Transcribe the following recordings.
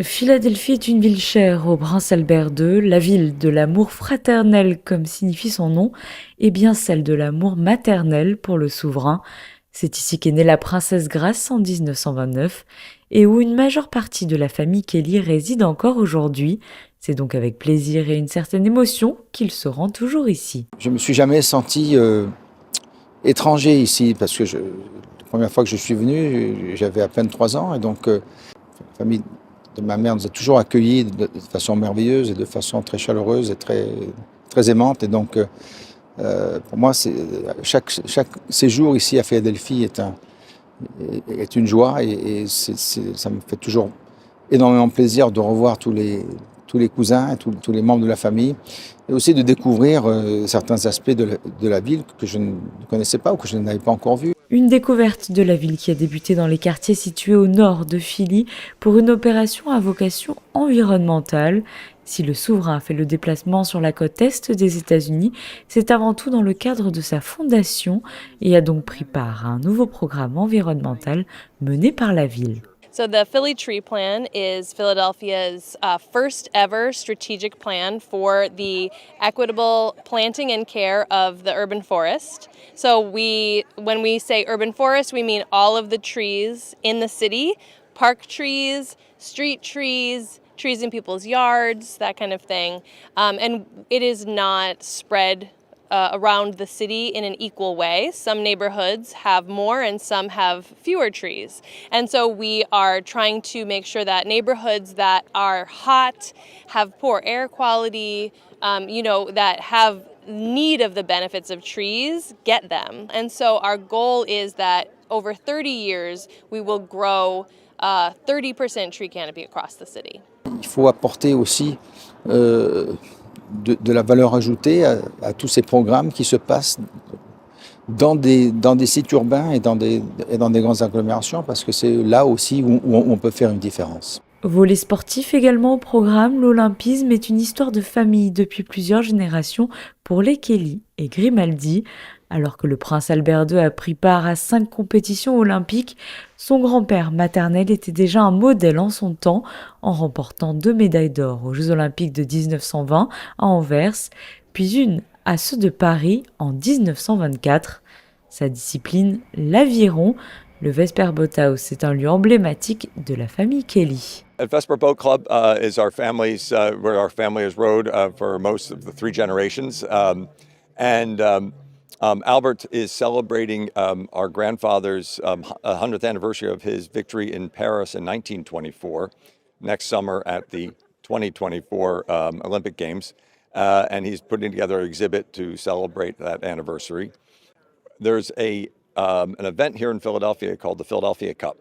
Philadelphie est une ville chère au prince Albert II, la ville de l'amour fraternel comme signifie son nom, et bien celle de l'amour maternel pour le souverain. C'est ici qu'est née la princesse Grace en 1929 et où une majeure partie de la famille Kelly réside encore aujourd'hui. C'est donc avec plaisir et une certaine émotion qu'il se rend toujours ici. Je me suis jamais senti étranger ici parce que la première fois que je suis venu, j'avais à peine 3 ans et donc la famille de ma mère nous a toujours accueillis de façon merveilleuse et de façon très chaleureuse et très aimante. Et donc pour moi, chaque séjour ici à Philadelphie est une joie et ça me fait toujours énormément plaisir de revoir tous les cousins, tous les membres de la famille, et aussi de découvrir certains aspects de la ville que je ne connaissais pas ou que je n'avais pas encore vus. Une découverte de la ville qui a débuté dans les quartiers situés au nord de Philly pour une opération à vocation environnementale. Si le souverain a fait le déplacement sur la côte est des États-Unis, c'est avant tout dans le cadre de sa fondation et a donc pris part à un nouveau programme environnemental mené par la ville. So the Philly Tree Plan is Philadelphia's first ever strategic plan for the equitable planting and care of the urban forest. So when we say urban forest, we mean all of the trees in the city, park trees, street trees, trees in people's yards, that kind of thing. And it is not spread around the city in an equal way. Some neighborhoods have more and some have fewer trees. And so we are trying to make sure that neighborhoods that are hot, have poor air quality, that have need of the benefits of trees, get them. And so our goal is that over 30 years, we will grow 30% tree canopy across the city. Il faut apporter aussi de la valeur ajoutée à tous ces programmes qui se passent dans des sites urbains et dans des grandes agglomérations, parce que c'est là aussi où on peut faire une différence. Volet sportif également au programme, l'olympisme est une histoire de famille depuis plusieurs générations pour les Kelly et Grimaldi. Alors que le prince Albert II a pris part à 5 compétitions olympiques, son grand-père maternel était déjà un modèle en son temps, en remportant 2 médailles d'or aux Jeux olympiques de 1920 à Anvers, puis une à ceux de Paris en 1924. Sa discipline, l'aviron, le Vesper Boat House est un lieu emblématique de la famille Kelly. Vesper Boat Club is our family's where our family has rowed for most of the 3 generations, Albert is celebrating our grandfather's 100th anniversary of his victory in Paris in 1924 next summer at the 2024 Olympic Games, and he's putting together an exhibit to celebrate that anniversary. There's an event here in Philadelphia called the Philadelphia Cup,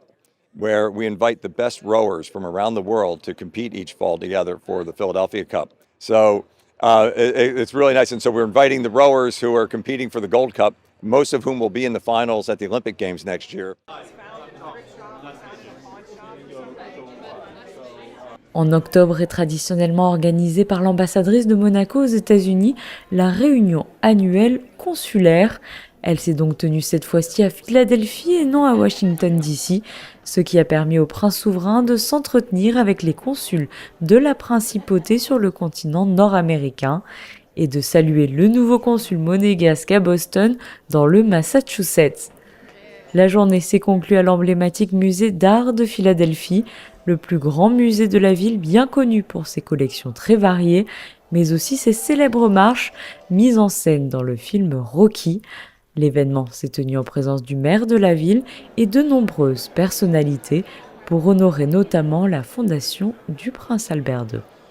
where we invite the best rowers from around the world to compete each fall together for the Philadelphia Cup. So it's really nice, and so we're inviting the rowers who are competing for the Gold Cup, most of whom will be in the finals at the Olympic Games next year. En octobre est traditionnellement organisée par l'ambassadrice de Monaco aux États-Unis la réunion annuelle consulaire. Elle s'est donc tenue cette fois-ci à Philadelphie et non à Washington DC, ce qui a permis au prince souverain de s'entretenir avec les consuls de la principauté sur le continent nord-américain et de saluer le nouveau consul monégasque à Boston dans le Massachusetts. La journée s'est conclue à l'emblématique musée d'art de Philadelphie, le plus grand musée de la ville bien connu pour ses collections très variées, mais aussi ses célèbres marches mises en scène dans le film Rocky. L'événement s'est tenu en présence du maire de la ville et de nombreuses personnalités pour honorer notamment la fondation du prince Albert II.